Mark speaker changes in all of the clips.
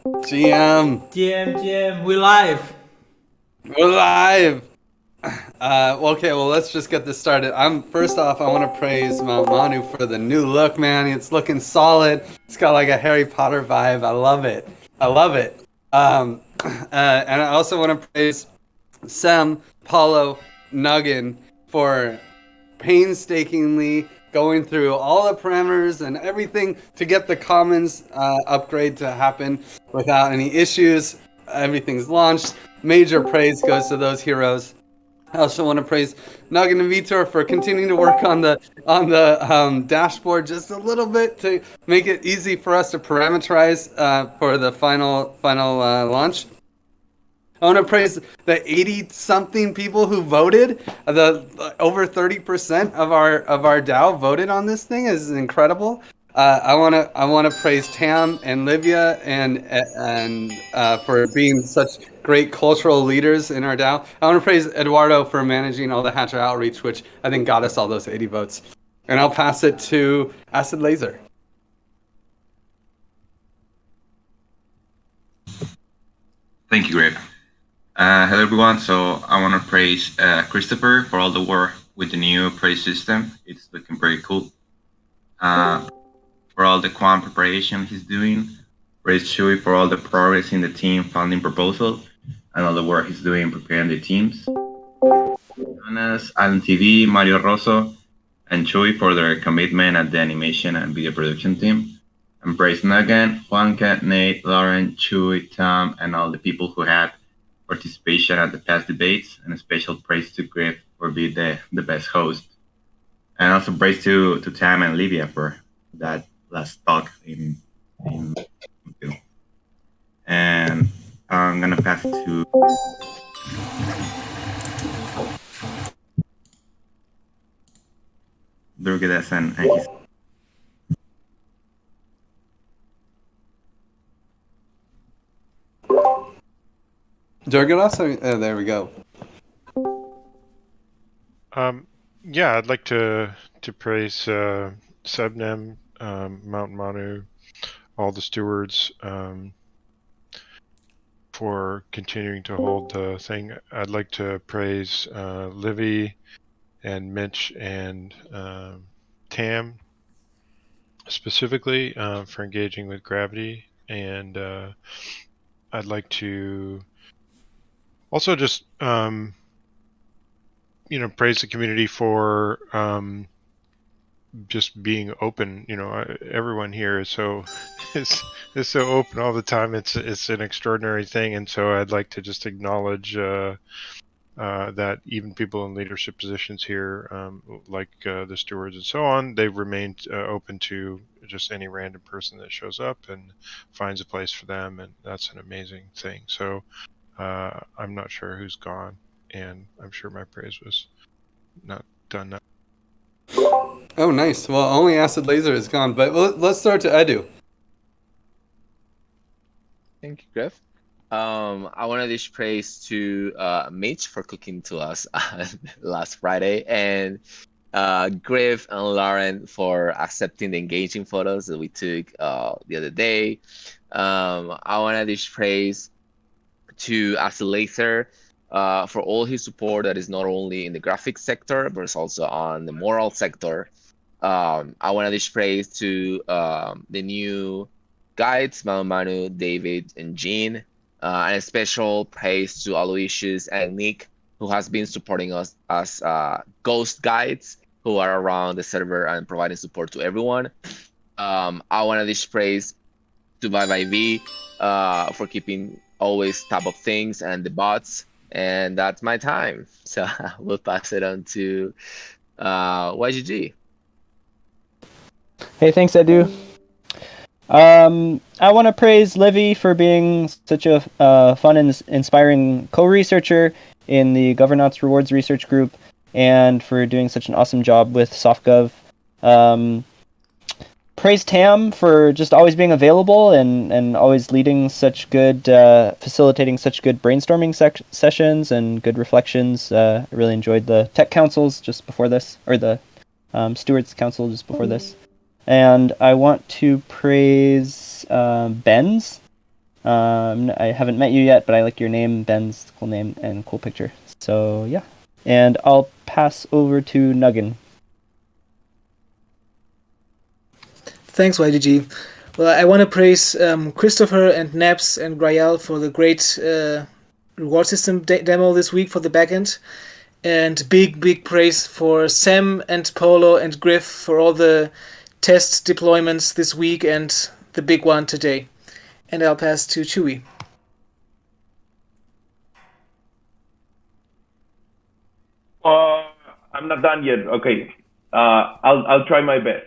Speaker 1: GM,
Speaker 2: GM, we live.
Speaker 1: we're live. Okay, well, let's just get this started. First off, I want to praise Mount Manu for the new look, man. It's looking solid. It's got like a Harry Potter vibe. I love it. I love it. And I also want to praise Sam, Paulo, Nuggin for painstakingly going through all the parameters and everything to get the commons upgrade to happen without any issues. Everything's launched. Major praise goes to those heroes. I also want to praise Nugget and Vitor for continuing to work on the dashboard just a little bit to make it easy for us to parameterize for the final launch. I want to praise the 80 something people who voted. The over 30% of our DAO voted on this thing is incredible. I want to praise Tam and Livia and for being such great cultural leaders in our DAO. I want to praise Eduardo for managing all the Hatcher outreach, which I think got us all those 80 votes. And I'll pass it to Acid Laser.
Speaker 3: Thank you, Greg. Hello, everyone. So I want to praise Christopher for all the work with the new praise system. It's looking very cool. For all the quant preparation he's doing. Praise Chewy for all the progress in the team funding proposal and all the work he's doing preparing the teams. Jonas, Alan TV, Mario Rosso, and Chewy for their commitment at the animation and video production team. And praise Nugget, Juanca, Nate, Lauren, Chewy, Tom, and all the people who had participation at the past debates, and a special praise to Griff for being the best host. And also praise to Tam and Livia for that last talk in and I'm gonna pass it to Durgadas and his.
Speaker 1: Durgadas? There we go.
Speaker 4: Yeah, I'd like to praise Sebnem, Mount Manu, all the stewards for continuing to hold the thing. I'd like to praise Livy and Mitch and Tam specifically for engaging with Gravity, and I'd like to also just praise the community for just being open. Everyone here is so is so open all the time. It's an extraordinary thing, and so I'd like to just acknowledge that even people in leadership positions here, like the stewards and so on, they've remained open to just any random person that shows up and finds a place for them, and that's an amazing thing. So I'm not sure who's gone, and I'm sure my praise was not done now.
Speaker 1: Oh, nice. Well, only Acid Laser is gone, but let's start to Edu.
Speaker 5: Thank you, Griff. I want to dish praise to Mitch for cooking to us last Friday, and Griff and Lauren for accepting the engaging photos that we took the other day. I want to dish praise to Acid Laser for all his support that is not only in the graphics sector, but it's also on the moral sector. I want to dish praise to the new guides, Manu, David, and Jean. And a special praise to Aloysius and Nick, who has been supporting us as ghost guides who are around the server and providing support to everyone. I want to dish praise to ViViV for keeping always top of things and the bots. And that's my time. So we'll pass it on to YGG.
Speaker 6: Hey, thanks, Edu. I want to praise Livy for being such a fun and inspiring co-researcher in the Governance Rewards Research Group, and for doing such an awesome job with SoftGov. Praise Tam for just always being available and always leading such good, facilitating such good brainstorming sessions and good reflections. I really enjoyed the tech councils just before this, or the Stewards Council just before this. And I want to praise Benz I haven't met you yet, but I like your name, Ben's cool name and cool picture. So yeah, and I'll pass over to Nuggin.
Speaker 7: Thanks, YGG. Well, I want to praise Christopher and Naps and Grial for the great reward system demo this week for the backend. And big praise for Sam and Polo and Griff for all the test deployments this week and the big one today. And I'll pass to Chewy.
Speaker 8: I'm not done yet. Okay, I'll try my best.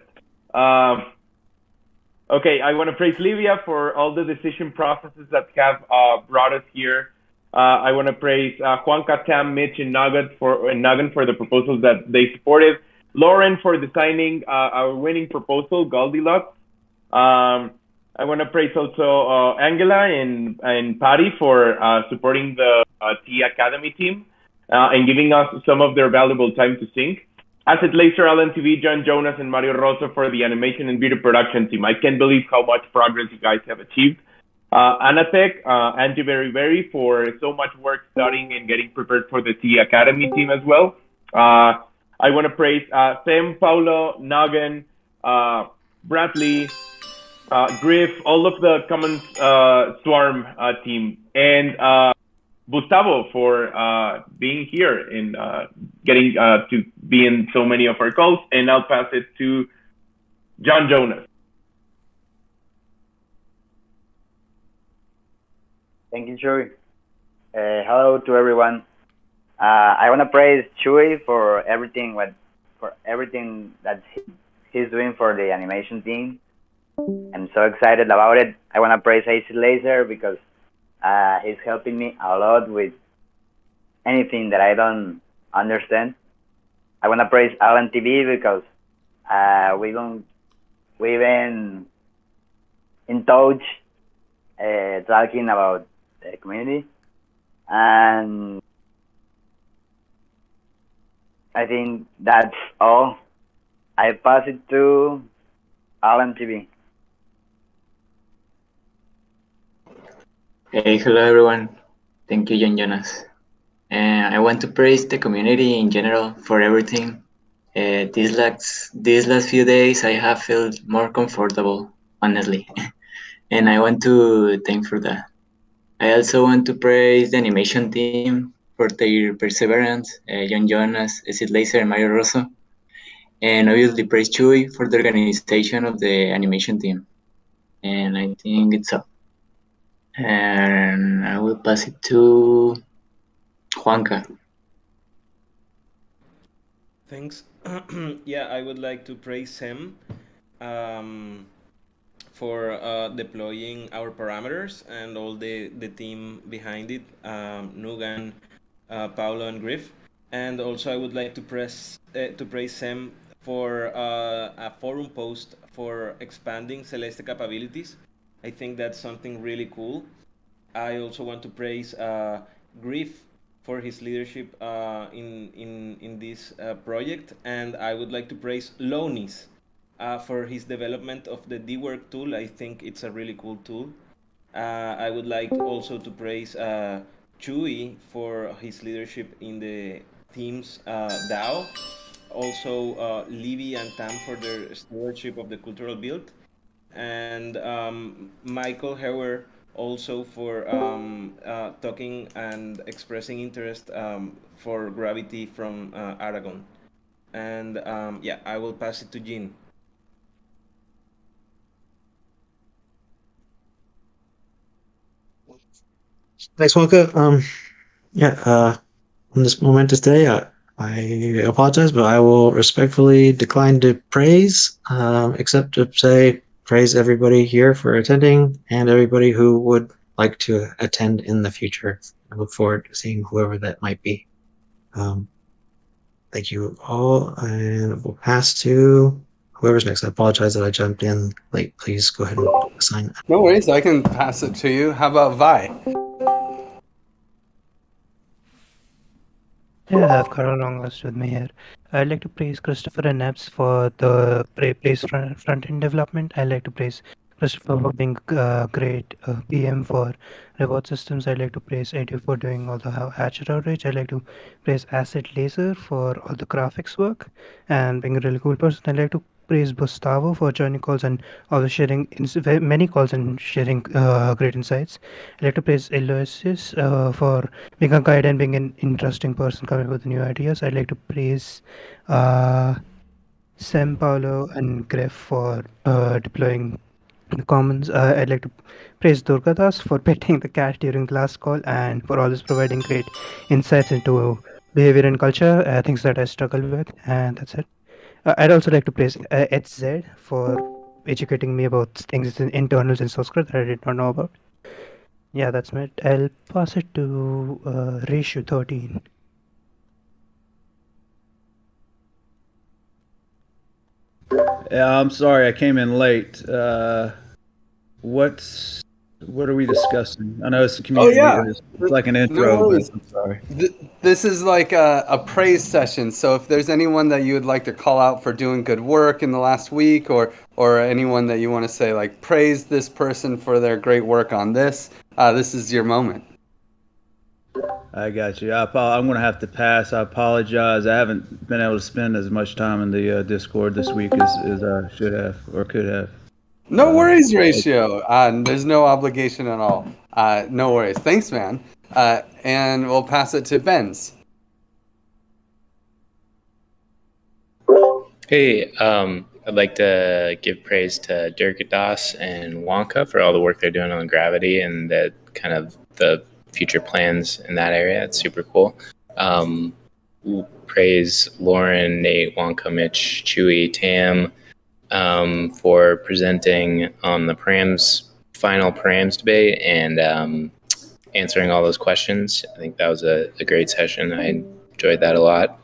Speaker 8: Okay, I want to praise Livia for all the decision processes that have brought us here. I want to praise Juanca, Tam, Mitch, and Nugget for the proposals that they supported. Lauren for designing our winning proposal, Goldilocks. I want to praise also Angela and Patty for supporting the TEC Academy team and giving us some of their valuable time to sync. Asset Laser, Alan TV, John Jonas, and Mario Rosa for the animation and video production team. I can't believe how much progress you guys have achieved. Anatech, Angie Very for so much work studying and getting prepared for the TEC Academy team as well. I want to praise Sam, Paulo, Noggin, Bradley, Griff, all of the Common Swarm team, and Gustavo for being here and getting to be in so many of our calls. And I'll pass it to John Jonas.
Speaker 9: Thank you, Chewy. Hello to everyone. I want to praise Chewy for everything that he's doing for the animation team. I'm so excited about it. I want to praise AC Laser because he's helping me a lot with anything that I don't understand. I want to praise Alan TV because we've been in touch talking about the community, and I think that's all. I pass it to Alan TV.
Speaker 10: Hey, hello everyone. Thank you, John Jonas. I want to praise the community in general for everything. These last few days, I have felt more comfortable, honestly, and I want to thank for that. I also want to praise the animation team for their perseverance, John Jonas, Acid Laser, and Mario Rosso, and obviously praise Chewy for the organization of the animation team. And I think it's all. And I will pass it to Juanca.
Speaker 2: Thanks. Yeah, I would like to praise Sam for deploying our parameters and all the team behind it, Nugan, Paulo, and Griff. And also I would like to praise Sam for a forum post for expanding Celeste capabilities. I think that's something really cool. I also want to praise Griff for his leadership in this project, and I would like to praise Lonis for his development of the DWork tool. I think it's a really cool tool. I would like also to praise Chewy for his leadership in the team's DAO. Also, Livy and Tam for their stewardship of the cultural build, and Michael Hewer also for talking and expressing interest for Gravity from Aragon. And yeah, I will pass it to Jean.
Speaker 11: Thanks, Wonka. On this momentous day, I apologize, but I will respectfully decline to praise, except to say praise everybody here for attending and everybody who would like to attend in the future. I look forward to seeing whoever that might be. Thank you all, and we'll pass to whoever's next. I apologize that I jumped in late. Please go ahead and assign.
Speaker 1: No worries, I can pass it to you. How about Vi?
Speaker 12: Yeah, I've got a long list with me here. I'd like to praise Christopher and Naps for the praise front-end development. I'd like to praise Christopher for being great PM for reward systems. I'd like to praise Eddie for doing all the hatchet outreach. I'd like to praise Asset Laser for all the graphics work and being a really cool person. I'd like to praise Gustavo for joining calls and always sharing many calls and sharing great insights. I'd like to praise Aloysius for being a guide and being an interesting person coming up with new ideas. I'd like to praise Sam, Paulo, and Griff for deploying the commons. I'd like to praise Durgadas for petting the cat during the last call and for always providing great insights into behavior and culture, things that I struggle with, and that's it. I'd also like to praise HZ for educating me about things in internals and source code that I did not know about. Yeah, that's it. I'll pass it to Ratio 13.
Speaker 13: Yeah, I'm sorry I came in late. What are we discussing? I know it's a community
Speaker 1: yeah.
Speaker 13: meeting. It's like an
Speaker 1: No
Speaker 13: intro,
Speaker 1: worries.
Speaker 13: but I'm sorry.
Speaker 1: This is like a praise session. So if there's anyone that you would like to call out for doing good work in the last week, or anyone that you want to say like praise this person for their great work on this, this is your moment.
Speaker 13: I got you. I'm going to have to pass. I apologize. I haven't been able to spend as much time in the Discord this week as I should have or could have.
Speaker 1: No worries, Ratio. There's no obligation at all. No worries. Thanks, man. And we'll pass it to Benz.
Speaker 14: Hey, I'd like to give praise to Durgadas and Wonka for all the work they're doing on gravity and the kind of the future plans in that area. It's super cool. Praise Lauren, Nate, Wonka, Mitch, Chewy, Tam for presenting on the final Params debate and answering all those questions. I think that was a great session. I enjoyed that a lot.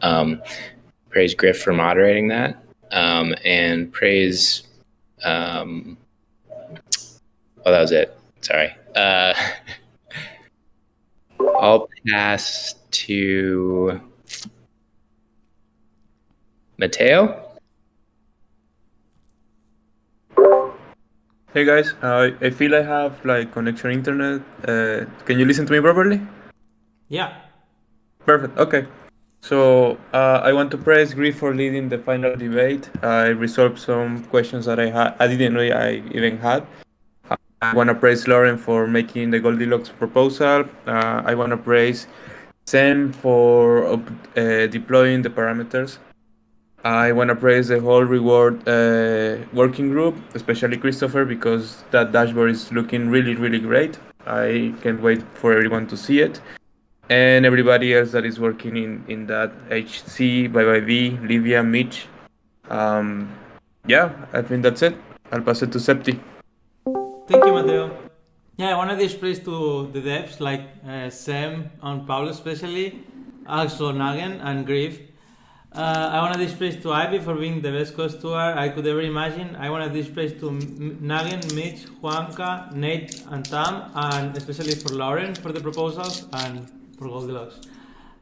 Speaker 14: Praise Griff for moderating that, and praise. That was it. Sorry. I'll pass to Mateo.
Speaker 15: Hey guys, I feel I have like connection internet. Can you listen to me properly?
Speaker 16: Yeah.
Speaker 15: Perfect. Okay. So I want to praise Griff for leading the final debate. I resolved some questions that I didn't know I even had. I want to praise Lauren for making the Goldilocks proposal. I want to praise Sam for deploying the parameters. I want to praise the whole reward working group, especially Christopher, because that dashboard is looking really, really great. I can't wait for everyone to see it. And everybody else that is working in that HC, ByByV, Livia, Mitch. Yeah, I think that's it. I'll pass it to Septi.
Speaker 16: Thank you, Mateo. Yeah, I want to give praise to the devs like Sam and Paulo especially, also Nagen and Griff. I want to give praise to Ivy for being the best coach tour I could ever imagine. I want to give praise to Nagen, Mitch, Juanca, Nate, and Tam, and especially for Lauren for the proposals and for Goldilocks.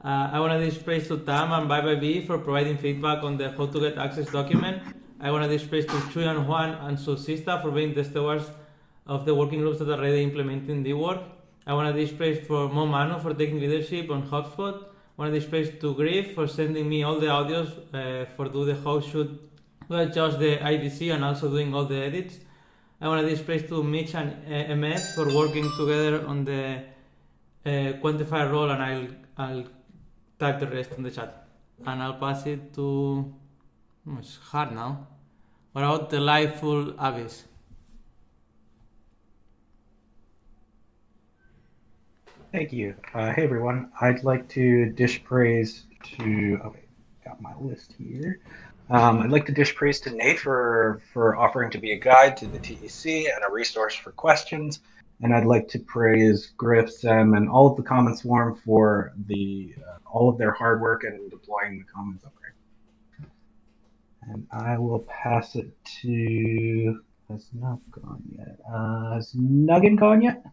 Speaker 16: I want to give praise to Tam and ByByV for providing feedback on the how to get access document. I want to give praise to Chuy and Juan and Susista for being the stewards of the working groups that are already implementing the work. I want to give praise for Mo Manu for taking leadership on HubSpot. I want to give praise to Griff for sending me all the audios for do the how should adjust the IDC and also doing all the edits. I want to give praise to Mitch and MS for working together on the quantifier role, and I'll type the rest in the chat. And I'll pass it to... it's hard now. What about the live full Abyss?
Speaker 17: Thank you. Hey everyone. I'd like to dish praise to. Okay, got my list here. I'd like to dish praise to Nate for offering to be a guide to the TEC and a resource for questions. And I'd like to praise Griff, Sam, and all of the Commons Swarm for all of their hard work in deploying the Commons upgrade. And I will pass it to. Has not gone yet. Has Nuggin gone yet?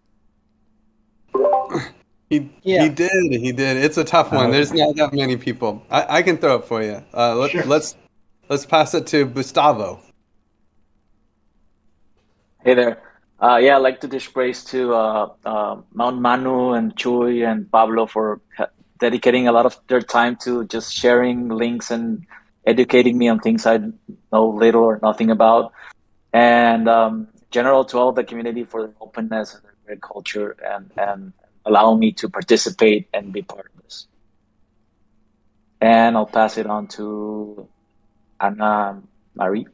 Speaker 1: He did. It's a tough one. There's not that many people. I can throw it for you.
Speaker 17: Sure.
Speaker 1: Let's pass it to Gustavo.
Speaker 18: Hey there. Yeah, I'd like to dish praise to Mount Manu and Chuy and Pablo for dedicating a lot of their time to just sharing links and educating me on things I know little or nothing about. And general to all the community for their openness and their great culture and allowing me to participate and be part of this. And I'll pass it on to Anna Marie.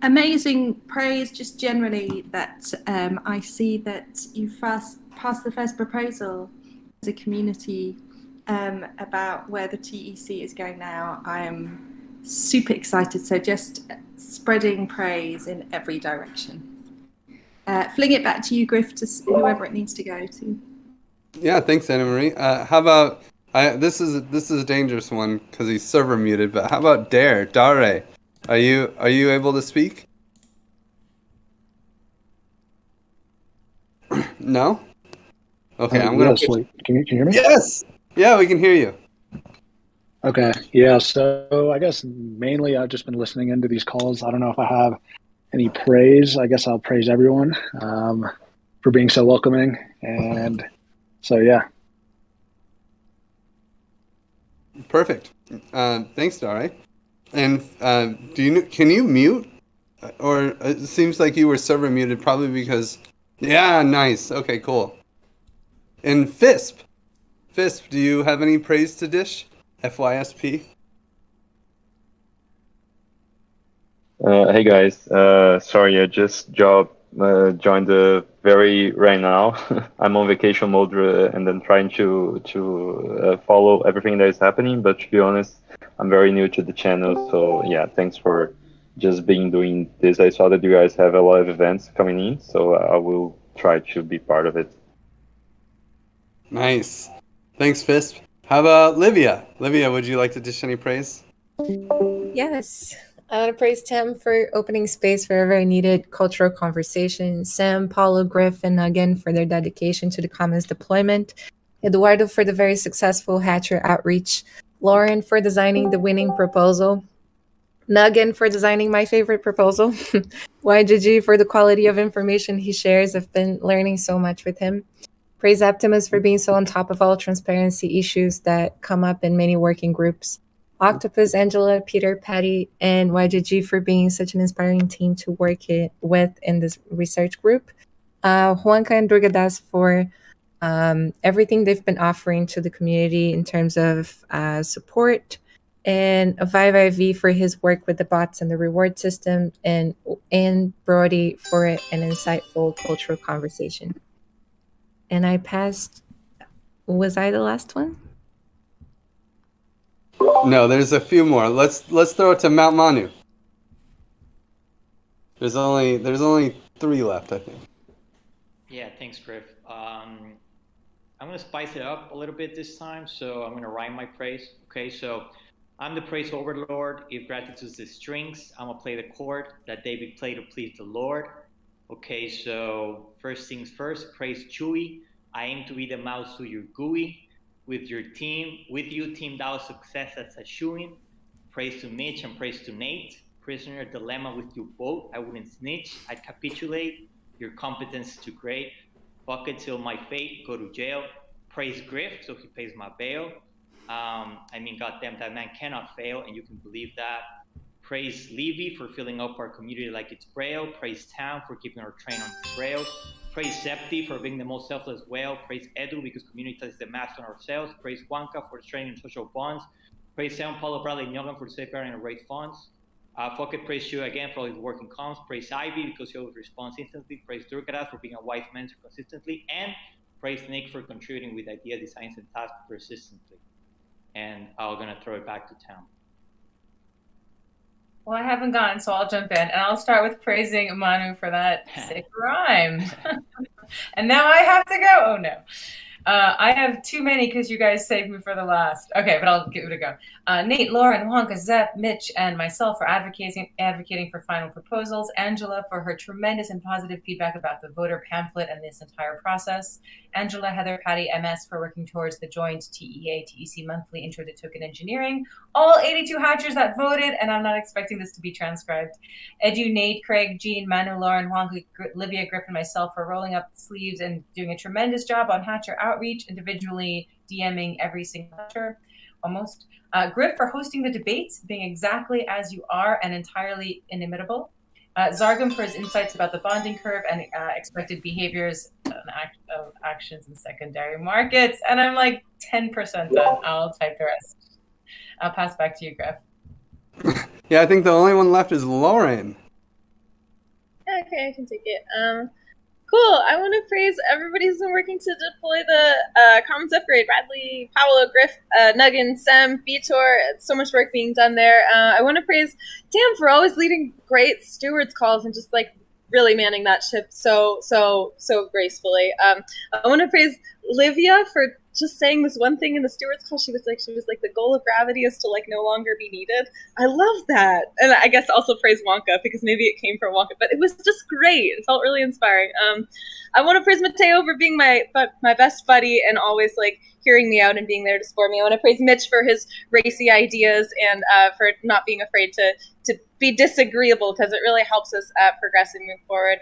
Speaker 19: Amazing praise, just generally that I see that you passed the first proposal as a community about where the TEC is going now. I am super excited. So just spreading praise in every direction. Fling it back to you, Griff, to whoever it needs to go to.
Speaker 1: Yeah, thanks, Anna Marie. How about this is a dangerous one because he's server muted. But how about Dare? Are you able to speak? No. Okay, I'm gonna.
Speaker 20: Yes, can you hear me?
Speaker 1: Yes. Yeah, we can hear you.
Speaker 20: Okay. Yeah. So I guess mainly I've just been listening into these calls. I don't know if I have any praise. I guess I'll praise everyone for being so welcoming. And so, yeah.
Speaker 1: Perfect. Thanks, Dare. And can you mute? Or it seems like you were server muted, probably because. Yeah, nice. Okay, cool. And Fisp, do you have any praise to dish? FYSP.
Speaker 21: Hey guys, sorry, I just joined very right now. I'm on vacation mode and then trying to follow everything that is happening. But to be honest, I'm very new to the channel, so yeah, thanks for just doing this. I saw that you guys have a lot of events coming in, so I will try to be part of it.
Speaker 1: Nice, thanks, Fisp. How about Livia? Livia, would you like to dish any praise?
Speaker 22: Yes. I want to praise Tim for opening space for a very needed cultural conversation, Sam, Paulo, Griff, and Nuggan for their dedication to the Commons deployment, Eduardo for the very successful Hatcher outreach, Lauren for designing the winning proposal, Nuggan for designing my favorite proposal, YGG for the quality of information he shares. I've been learning so much with him. Praise Optimus for being so on top of all transparency issues that come up in many working groups. Octopus, Angela, Peter, Patty, and YGG for being such an inspiring team to work with in this research group. Juanca and Durgadas for everything they've been offering to the community in terms of support, and Vivi for his work with the bots and the reward system, and Brody for an insightful cultural conversation. And I passed. Was I the last one?
Speaker 1: No, there's a few more. Let's throw it to Mount Manu. There's only 3 left, I think.
Speaker 23: Yeah, thanks, Griff. I'm gonna spice it up a little bit this time, so I'm gonna rhyme my praise. Okay, so I'm the praise overlord. If gratitude is the strings, I'm gonna play the chord that David played to please the Lord. Okay, so first things first, praise Chewy. I aim to be the mouse to your GUI. With you, Team DAO success as a shooing. Praise to Mitch and praise to Nate. Prisoner dilemma with you both. I wouldn't snitch. I'd capitulate. Your competence is too great. Bucket till my fate. Go to jail. Praise Griff, so he pays my bail. Goddamn, that man cannot fail, and you can believe that. Praise Levy for filling up our community like it's Braille. Praise Town for keeping our train on its rails. Praise Septi for being the most selfless whale. Praise Edu because Communitas is the master on ourselves. Praise Juanca for strengthening social bonds. Praise Sam, Paulo, Bradley, and Nyogan for safeguarding and raise funds. Fuck it, praise you again for all his work and comms. Praise Ivy because he always responds instantly. Praise Durgadas for being a wise mentor consistently. And praise Nick for contributing with ideas, designs, and tasks persistently. And I'm going to throw it back to Town.
Speaker 24: Well, I haven't gone, so I'll jump in. And I'll start with praising Manu for that sick rhyme. And now I have to go. Oh, no. I have too many because you guys saved me for the last. Okay, but I'll give it a go. Nate, Lauren, Wonka, Zep, Mitch, and myself for advocating for final proposals. Angela for her tremendous and positive feedback about the voter pamphlet and this entire process. Angela, Heather, Patty, MS for working towards the joint TEC monthly intro to token engineering. All 82 hatchers that voted, and I'm not expecting this to be transcribed. Edu, Nate, Craig, Jean, Manu, Lauren, Wonka, Olivia, Griffin, myself for rolling up the sleeves and doing a tremendous job on hatcher outreach, individually DMing every single hatcher, almost. Griff for hosting the debates, being exactly as you are and entirely inimitable. Zargum for his insights about the bonding curve and expected behaviors of actions in secondary markets. And I'm like 10% done. I'll type the rest. I'll pass back to you, Griff.
Speaker 1: Yeah, I think the only one left is Lauren.
Speaker 3: Okay, I can take it. Cool. I want to praise everybody who's been working to deploy the Commons upgrade. Bradley, Paolo, Griff, Nuggin, Sam, Vitor. So much work being done there. I want to praise Tam for always leading great stewards calls and just like really manning that ship so gracefully. I want to praise Livia for just saying this one thing in the stewards call. She was like the goal of gravity is to like no longer be needed. I love that. And I guess also praise Wonka because maybe it came from Wonka, but it was just great. It felt really inspiring. I want to praise Mateo for being my best buddy and always like hearing me out and being there to support me. I want to praise Mitch for his racy ideas and for not being afraid to be disagreeable because it really helps us progress and move forward.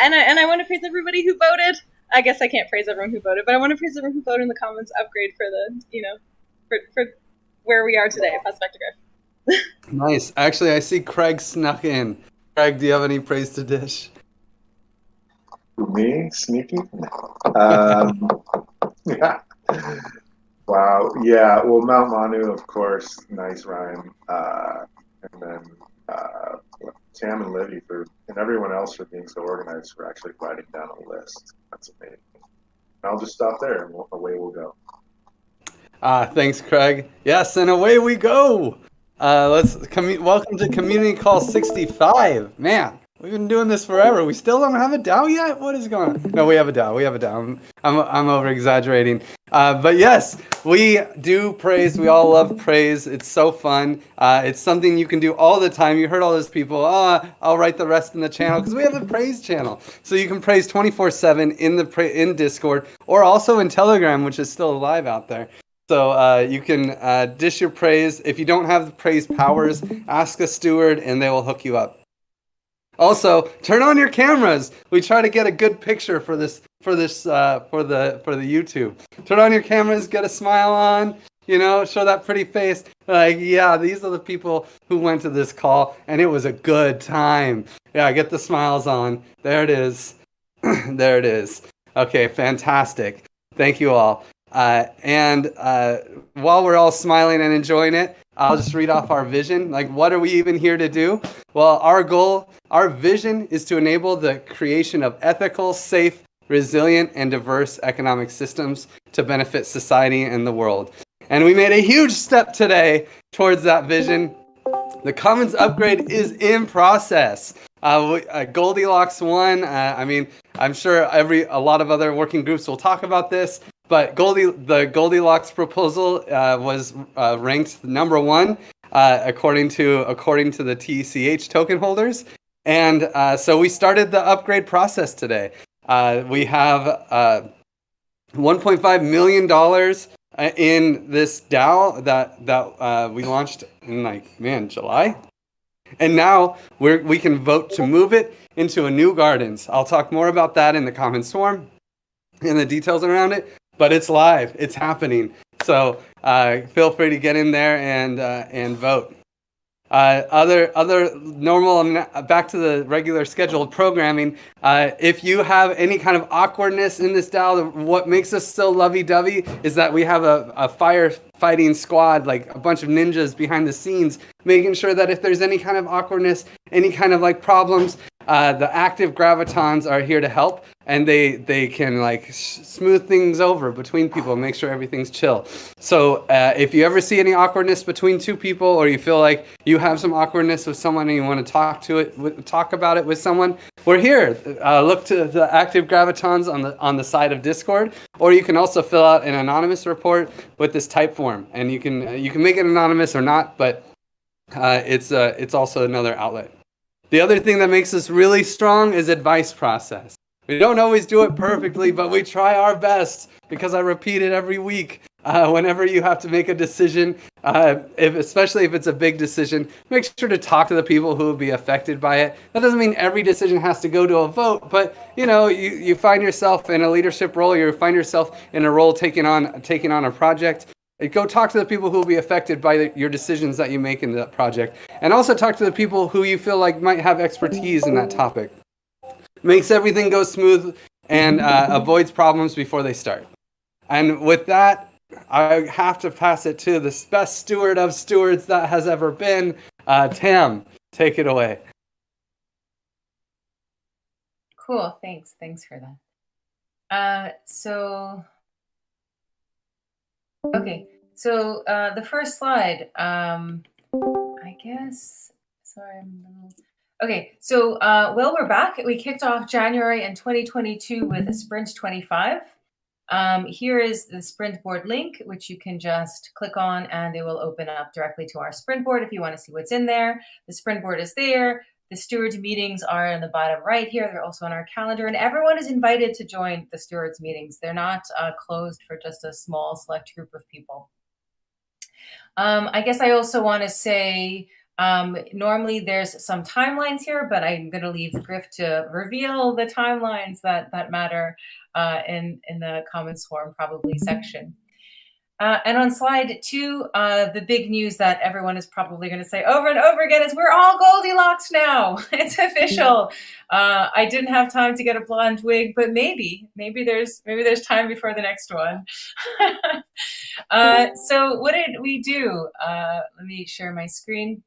Speaker 3: And I want to praise everybody who voted. I guess I can't praise everyone who voted, but I want to praise everyone who voted in the Commons upgrade for the, for where we are today. Pass back to Griff.
Speaker 1: Nice. Actually, I see Craig snuck in. Craig, do you have any praise to dish?
Speaker 4: Me? Sneaky? Yeah. Wow. Yeah. Well, Mount Manu, of course. Nice rhyme. And then Tam and Livy and everyone else for being so organized for actually writing down a list. That's amazing. I'll just stop there and away we'll go.
Speaker 1: Thanks, Craig. Yes, and away we go. Welcome to Community Call 65. Man, we've been doing this forever. We still don't have a DAO yet? What is going on? No, we have a DAO. I'm over exaggerating. But yes, we do praise. We all love praise. It's so fun. It's something you can do all the time. You heard all those people. I'll write the rest in the channel because we have a praise channel. So you can praise 24/7 in Discord or also in Telegram, which is still alive out there. So you can dish your praise. If you don't have the praise powers, ask a steward and they will hook you up. Also, turn on your cameras. We try to get a good picture for the YouTube. Turn on your cameras, get a smile on, show that pretty face. Like, yeah, these are the people who went to this call and it was a good time. Yeah, get the smiles on. There it is. There it is. Okay, fantastic. Thank you all. And while we're all smiling and enjoying it, I'll just read off our vision. Like, what are we even here to do? Well, our vision is to enable the creation of ethical, safe, resilient, and diverse economic systems to benefit society and the world. And we made a huge step today towards that vision. The Commons upgrade is in process. Goldilocks 1, I'm sure a lot of other working groups will talk about this. But the Goldilocks proposal was ranked number 1 according to the TECH token holders, and so we started the upgrade process today. We have $1.5 million in this DAO that we launched in July, and now we can vote to move it into a new gardens. I'll talk more about that in the comment swarm and the details around it. But it's live. It's happening. So feel free to get in there and vote. Other normal, back to the regular scheduled programming. If you have any kind of awkwardness in this DAO, what makes us so lovey-dovey is that we have a firefighting squad, like a bunch of ninjas behind the scenes, making sure that if there's any kind of awkwardness, any kind of problems, The active gravitons are here to help, and they can like smooth things over between people, make sure everything's chill. So if you ever see any awkwardness between two people, or you feel like you have some awkwardness with someone and you want to talk about it with someone, we're here. Look to the active gravitons on the side of Discord, or you can also fill out an anonymous report with this type form, and you can make it anonymous or not, but it's also another outlet. The other thing that makes us really strong is advice process. We don't always do it perfectly, but we try our best, because I repeat it every week. Whenever you have to make a decision, especially if it's a big decision, make sure to talk to the people who will be affected by it. That doesn't mean every decision has to go to a vote, but you find yourself in a leadership role, you find yourself in a role taking on a project. Go talk to the people who will be affected by your decisions that you make in that project. And also talk to the people who you feel like might have expertise in that topic. Makes everything go smooth and avoids problems before they start. And with that, I have to pass it to the best steward of stewards that has ever been. Tam, take it away.
Speaker 24: Cool, thanks for that. Okay, so the first slide, I guess, sorry, okay, so well, we're back. We kicked off January in 2022 with a Sprint 25. Here is the Sprint board link, which you can just click on and it will open up directly to our Sprint board if you want to see what's in there. The Sprint board is there. The stewards meetings are in the bottom right here. They're also on our calendar, and everyone is invited to join the stewards meetings. They're not closed for just a small select group of people. I guess I also want to say, normally there's some timelines here, but I'm going to leave Griff to reveal the timelines that matter in the Commons Forum probably section. And on slide 2, the big news that everyone is probably going to say over and over again is we're all Goldilocks now. It's official. I didn't have time to get a blonde wig, but maybe there's time before the next one. So what did we do? Let me share my screen.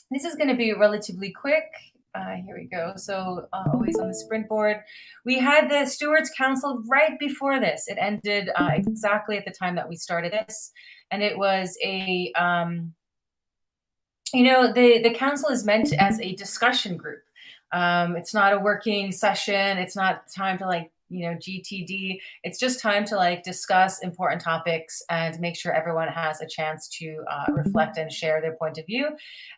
Speaker 24: This is going to be relatively quick. Here we go. So always on the Sprint board. We had the Stewards Council right before this. It ended exactly at the time that we started this. And it was a, the council is meant as a discussion group. It's not a working session. It's not time to GTD. It's just time to discuss important topics and make sure everyone has a chance to reflect and share their point of view.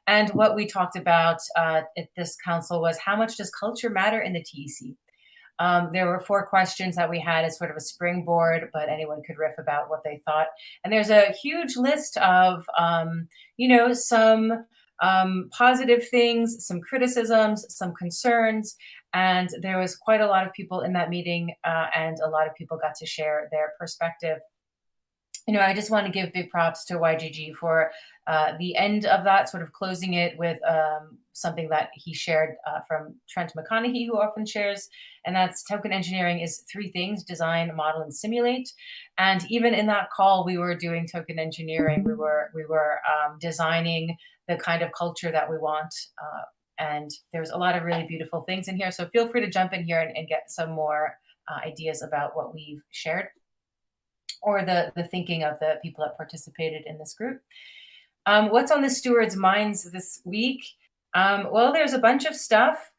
Speaker 24: And what we talked about at this council was how much does culture matter in the TEC? There were 4 questions that we had as sort of a springboard, but anyone could riff about what they thought. And there's a huge list of, some positive things, some criticisms, some concerns. And there was quite a lot of people in that meeting, and a lot of people got to share their perspective. I just want to give big props to YGG for the end of that, sort of closing it with something that he shared from Trent McConaughey, who often shares, and that's token engineering is 3 things: design, model, and simulate. And even in that call, we were doing token engineering. We were designing the kind of culture that we want. And there's a lot of really beautiful things in here. So feel free to jump in here and get some more ideas about what we've shared, or the thinking of the people that participated in this group. What's on the stewards' minds this week? Well, there's a bunch of stuff.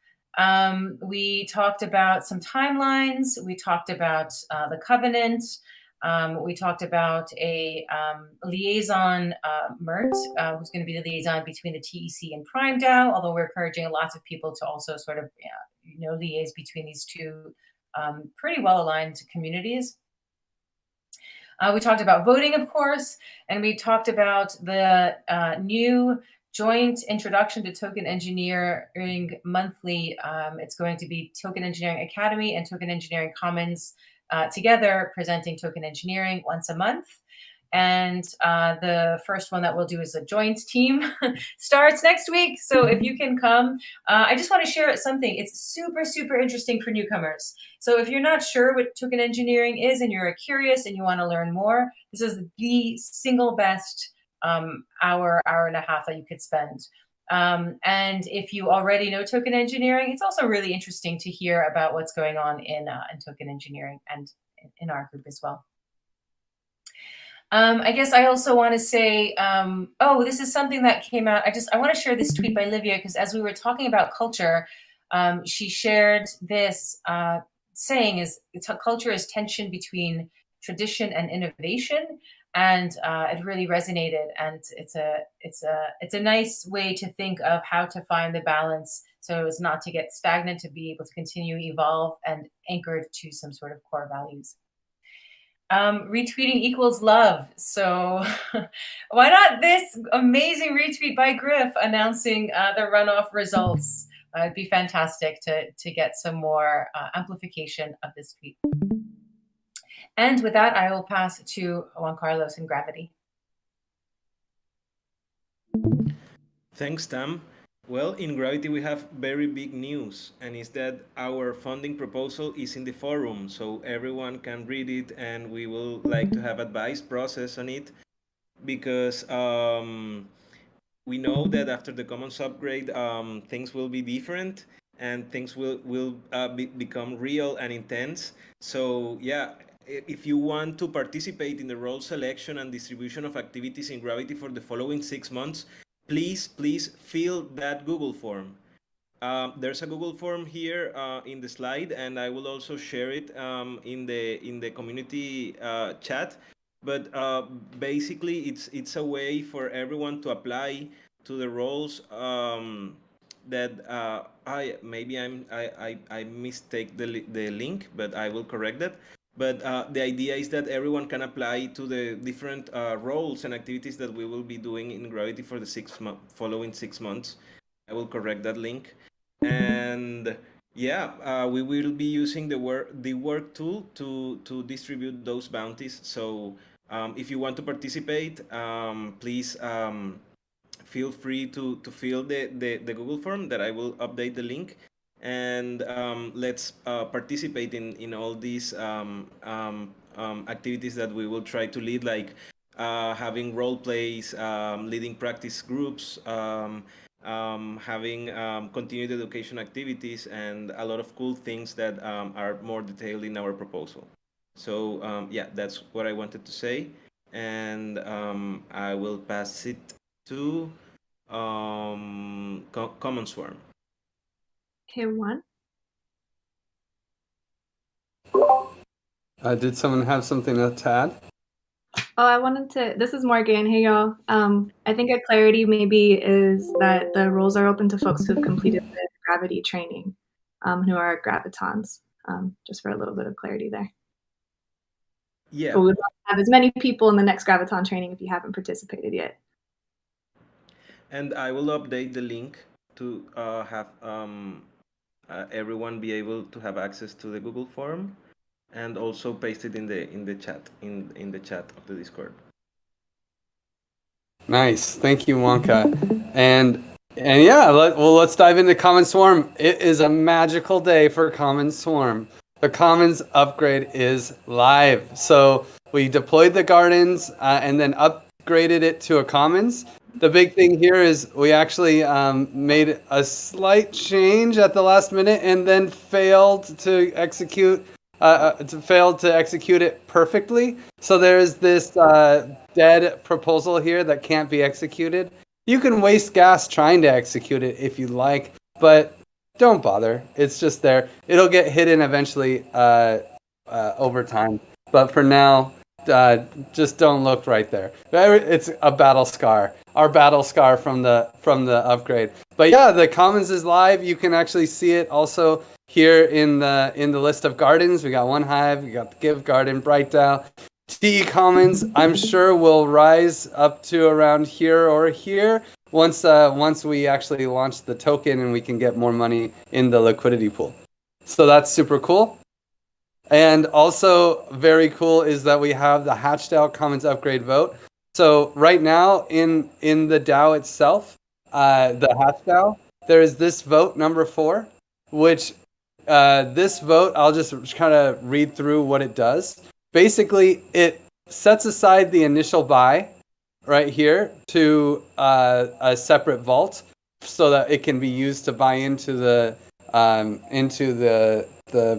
Speaker 24: We talked about some timelines. We talked about the covenant. We talked about a liaison, Mert, who's going to be the liaison between the TEC and Prime DAO, although we're encouraging lots of people to also sort of liaise between these 2 pretty well-aligned communities. We talked about voting, of course, and we talked about the new joint introduction to token engineering monthly. It's going to be Token Engineering Academy and Token Engineering Commons together presenting token engineering once a month. And the first one that we'll do is a joint team starts next week. So if you can come, I just want to share something. It's super, super interesting for newcomers. So if you're not sure what token engineering is and you're curious and you want to learn more, this is the single best hour and a half that you could spend. And if you already know token engineering, it's also really interesting to hear about what's going on in token engineering and in our group as well. I guess I also want to say, this is something that came out. I want to share this tweet by Livia, because as we were talking about culture, she shared this saying is culture is tension between tradition and innovation. And it really resonated, and it's a nice way to think of how to find the balance so as not to get stagnant, to be able to continue evolve and anchored to some sort of core values. Retweeting equals love, so why not this amazing retweet by Griff announcing the runoff results? It'd be fantastic to get some more amplification of this tweet. And with that, I will pass to Juan Carlos and Gravity.
Speaker 2: Thanks, Tam. Well, in Gravity we have very big news, and it's that our funding proposal is in the forum, so everyone can read it, and we will like to have advice process on it, because we know that after the Commons upgrade, things will be different, and things will become real and intense. So yeah, if you want to participate in the role selection and distribution of activities in Gravity for the following 6 months, please fill that Google form. There's a Google form here in the slide, and I will also share it in the community chat. But basically, it's a way for everyone to apply to the roles that I mistake the link, but I will correct that. But the idea is that everyone can apply to the different roles and activities that we will be doing in Gravity for the following 6 months. I will correct that link. And yeah, we will be using the work tool to distribute those bounties. So if you want to participate, please feel free to fill the Google form that I will update the link. And let's participate in all these activities that we will try to lead, like having role plays, leading practice groups, having continued education activities, and a lot of cool things that are more detailed in our proposal. So yeah, that's what I wanted to say, and I will pass it to Common Swarm.
Speaker 5: Okay, Juan.
Speaker 1: Did someone have something to add?
Speaker 5: Oh, I wanted to. This is Morgan. Hey, y'all. I think a clarity maybe is that the roles are open to folks who've completed the gravity training, who are gravitons. Just for a little bit of clarity there.
Speaker 2: Yeah.
Speaker 5: But we'd love to have as many people in the next graviton training if you haven't participated yet.
Speaker 2: And I will update the link to have everyone be able to have access to the Google form, and also paste it in the chat in the chat of the Discord.
Speaker 1: Nice, thank you, Wonka. And yeah, let's dive into Common Swarm. It is a magical day for Common Swarm. The Commons upgrade is live. So we deployed the gardens and then upgraded it to a Commons. The big thing here is we actually made a slight change at the last minute and then failed to execute it perfectly. So there's this dead proposal here that can't be executed. You can waste gas trying to execute it if you like, but don't bother. It's just there. It'll get hidden eventually over time. But for now, just don't look right there. It's a battle scar. Our battle scar from the upgrade. But yeah, the Commons is live. You can actually see it also here in the list of gardens. We got One Hive, we got the Give Garden, BrightDAO. TE Commons, I'm sure will rise up to around here or here once we actually launch the token and we can get more money in the liquidity pool. So that's super cool. And also very cool is that we have the hatched out Commons upgrade vote. So right now in the DAO itself, the hatched DAO, there is this vote number 4, which this vote, I'll just kind of read through what it does. Basically, it sets aside the initial buy right here to a separate vault. so that it can be used to buy into the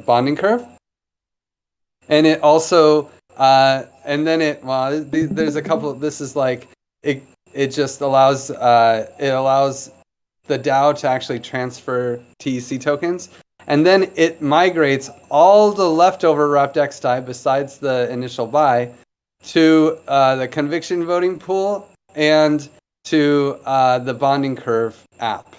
Speaker 1: bonding curve. And it also and then there's a couple. This is like it just allows the DAO to actually transfer TEC tokens. And then it migrates all the leftover wrapped XDAI besides the initial buy to the conviction voting pool and to the bonding curve app.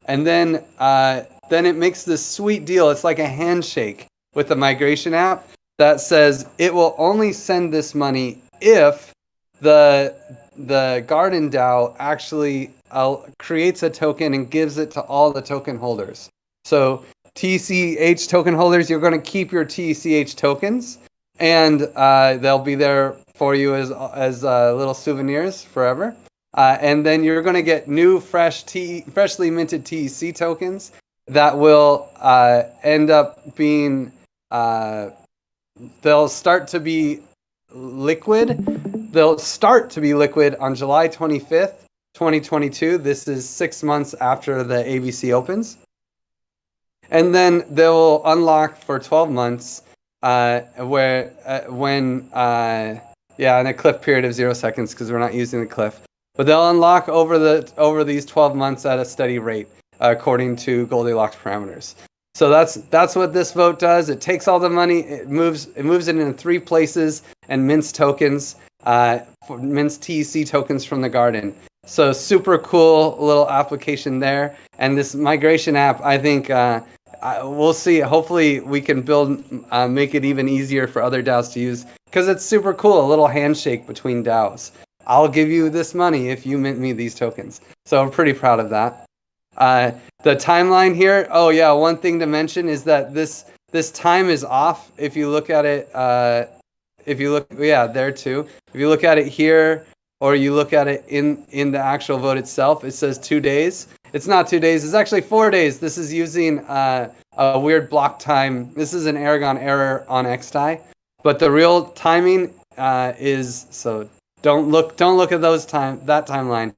Speaker 1: And then it makes this sweet deal. It's like a handshake with the migration app that says it will only send this money if the Garden DAO actually creates a token and gives it to all the token holders. So TCH token holders, you're going to keep your TCH tokens, and they'll be there for you as little souvenirs forever. And then you're going to get new, freshly minted TEC tokens that will end up being. They'll start to be liquid. They'll start to be liquid on July 25th, 2022. This is 6 months after the ABC opens. And then they'll unlock for 12 months and a cliff period of 0 seconds because we're not using the cliff. But they'll unlock over these 12 months at a steady rate according to Goldilocks parameters. So that's what this vote does. It takes all the money, it moves it in 3 places and mints tokens, mints TEC tokens from the garden. So super cool little application there. And this migration app, I think we'll see. Hopefully we can make it even easier for other DAOs to use because it's super cool. A little handshake between DAOs. I'll give you this money if you mint me these tokens. So I'm pretty proud of that. The timeline here. Oh yeah, one thing to mention is that this time is off. If you look at it, there too. If you look at it here, or you look at it in the actual vote itself, it says 2 days. It's not 2 days. It's actually 4 days. This is using a weird block time. This is an Aragon error on XDAI, but the real timing is so. Don't look at that timeline.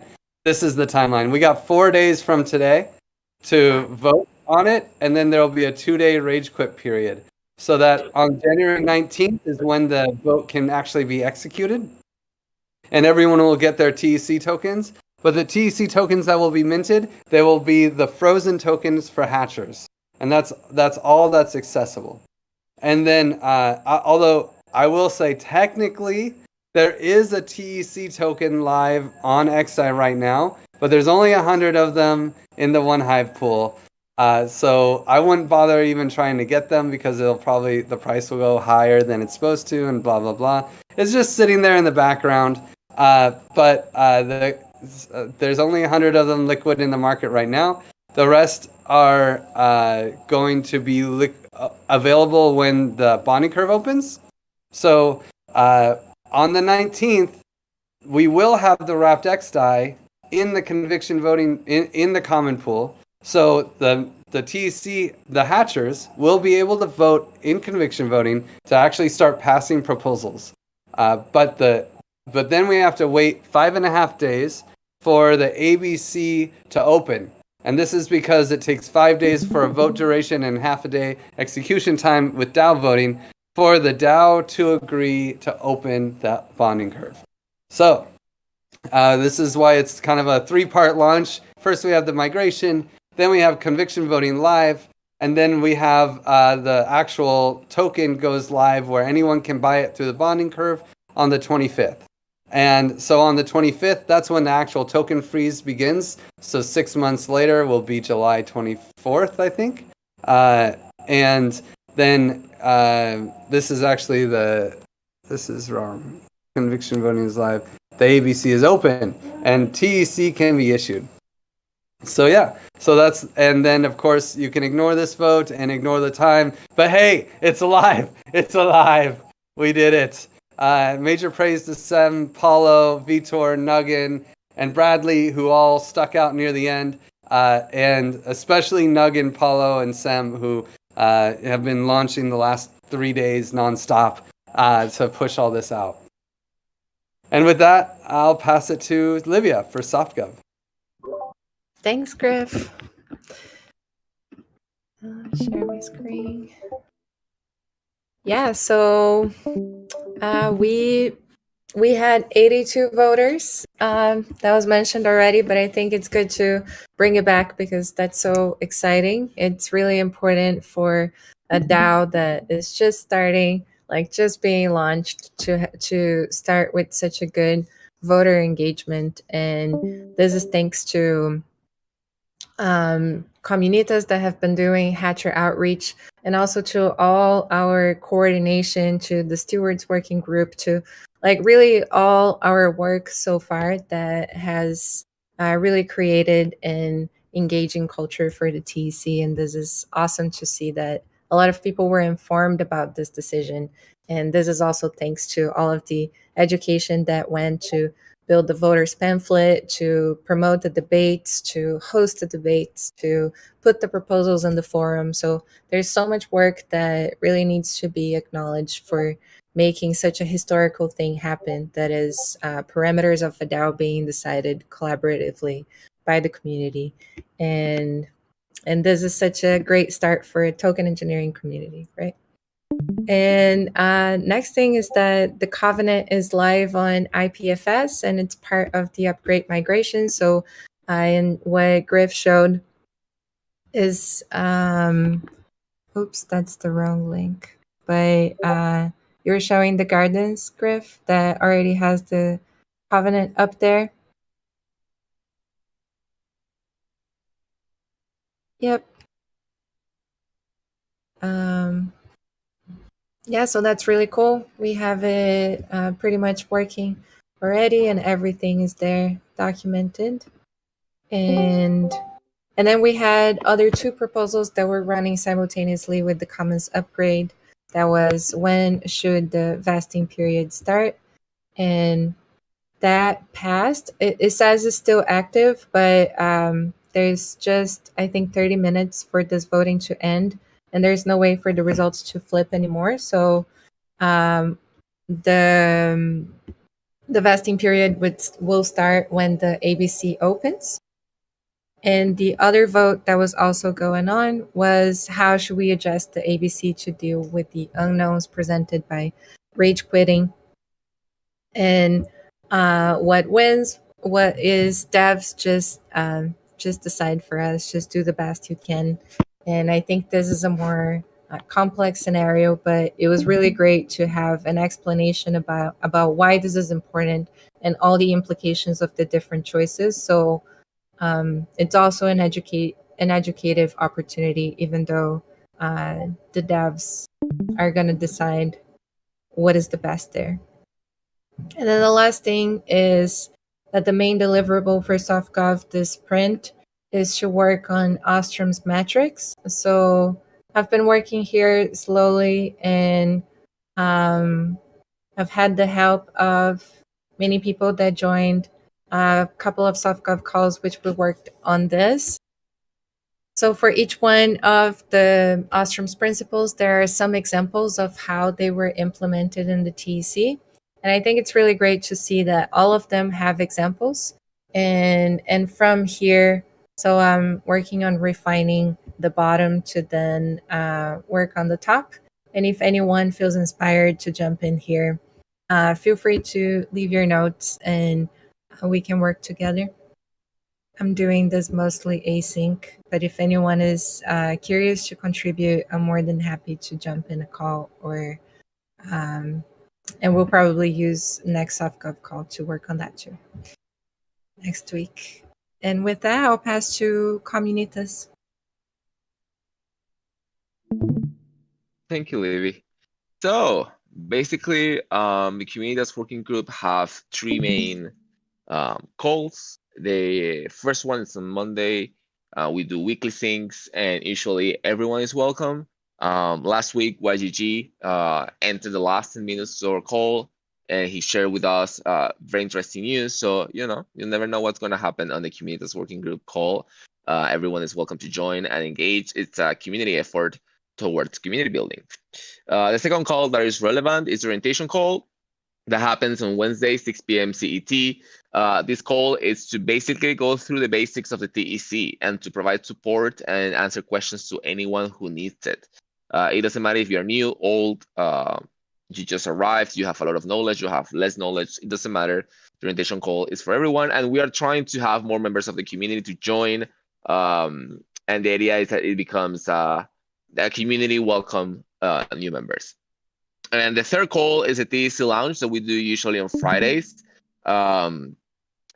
Speaker 1: This is the timeline. We got 4 days from today to vote on it, and then there will be a 2-day rage quit period. So that on January 19th is when the vote can actually be executed, and everyone will get their TEC tokens. But the TEC tokens that will be minted, they will be the frozen tokens for hatchers, and that's all that's accessible. And then, although I will say technically, there is a TEC token live on XDAI right now, but there's only 100 of them in the One Hive pool. So I wouldn't bother even trying to get them because the price will go higher than it's supposed to and blah, blah, blah. It's just sitting there in the background. But there's only 100 of them liquid in the market right now. The rest are going to be available when the bonding curve opens. So, on the 19th, we will have the wrapped XDAI in the conviction voting in the common pool. So the TEC, the hatchers, will be able to vote in conviction voting to actually start passing proposals. But then we have to wait 5.5 days for the ABC to open. And this is because it takes 5 days for a vote duration and half a day execution time with DAO voting for the DAO to agree to open that bonding curve. So this is why it's kind of a 3-part launch. First we have the migration, then we have conviction voting live, and then we have the actual token goes live where anyone can buy it through the bonding curve on the 25th. And so on the 25th, that's when the actual token freeze begins. So 6 months later will be July 24th, I think. And then this is actually this is wrong. Conviction voting is live. The ABC is open and TEC can be issued. So yeah, and then of course you can ignore this vote and ignore the time, but hey, it's alive. It's alive. We did it. Major praise to Sem, Paulo, Vitor, Nuggin, and Bradley, who all stuck out near the end, and especially Nuggin, Paulo, and Sem, who have been launching the last 3 days nonstop to push all this out. And with that, I'll pass it to Livia for SoftGov.
Speaker 22: Thanks, Griff. Share my screen. Yeah, so we had 82 voters. That was mentioned already, but I think it's good to bring it back because that's so exciting. It's really important for a DAO that is just starting, like just being launched, to start with such a good voter engagement. And this is thanks to Communitas that have been doing Hatcher outreach, and also to all our coordination, to the Stewards working group, to like really all our work so far that has really created an engaging culture for the TEC. And this is awesome to see that a lot of people were informed about this decision. And this is also thanks to all of the education that went to build the voters pamphlet, to promote the debates, to host the debates, to put the proposals in the forum. So there's so much work that really needs to be acknowledged for making such a historical thing happen, that is parameters of a DAO being decided collaboratively by the community. And this is such a great start for a token engineering community, right? And next thing is that the Covenant is live on IPFS, and it's part of the upgrade migration. So and what Griff showed is, oops, that's the wrong link. But you were showing the gardens, Griff, that already has the Covenant up there. Yep. Yeah, so that's really cool. We have it pretty much working already, and everything is there documented. And then we had other two proposals that were running simultaneously with the Commons upgrade. That was, when should the vesting period start? And that passed. It says it's still active, but there's just, I think, 30 minutes for this voting to end, and there's no way for the results to flip anymore. So the vesting period will start when the ABC opens. And the other vote that was also going on was, how should we adjust the ABC to deal with the unknowns presented by rage quitting? And what wins? What is devs just decide for us? Just do the best you can. And I think this is a more complex scenario, but it was really great to have an explanation about why this is important and all the implications of the different choices. So it's also an educative opportunity, even though the devs are going to decide what is the best there. And then the last thing is that the main deliverable for SoftGov this sprint is to work on Ostrom's metrics. So I've been working here slowly, and I've had the help of many people that joined a couple of SoftGov calls, which we worked on this. So for each one of the Ostrom's principles, there are some examples of how they were implemented in the TEC. And I think it's really great to see that all of them have examples. And from here, so I'm working on refining the bottom to then work on the top. And if anyone feels inspired to jump in here, feel free to leave your notes and we can work together. I'm doing this mostly async, but if anyone is curious to contribute, I'm more than happy to jump in a call, or and we'll probably use next SoftGov call to work on that too next week. And with that, I'll pass to Communitas.
Speaker 6: Thank you, Livy. So basically, the Communitas working group have three main calls. The first one is on Monday. We do weekly things, and usually everyone is welcome. Last week, YGG entered the last 10 minutes of our call, and he shared with us very interesting news. So, you never know what's going to happen on the Communitas working group call. Everyone is welcome to join and engage. It's a community effort towards community building. The second call that is relevant is the orientation call. that happens on Wednesday, 6 p.m. CET. This call is to basically go through the basics of the TEC and to provide support and answer questions to anyone who needs it. It doesn't matter if you're new, old, you just arrived, you have a lot of knowledge, you have less knowledge. It doesn't matter. The orientation call is for everyone, and we are trying to have more members of the community to join. And the idea is that it becomes a community welcome new members. And the third call is a TEC lounge that we do usually on Fridays. And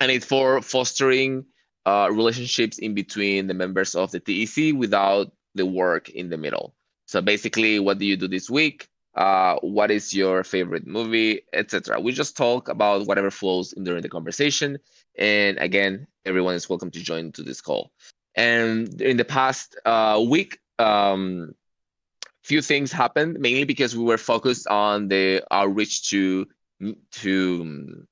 Speaker 6: it's for fostering relationships in between the members of the TEC without the work in the middle. So basically, what do you do this week? What is your favorite movie, etc. We just talk about whatever flows during the conversation. And again, everyone is welcome to join to this call. And in the past week, few things happened, mainly because we were focused on the outreach to the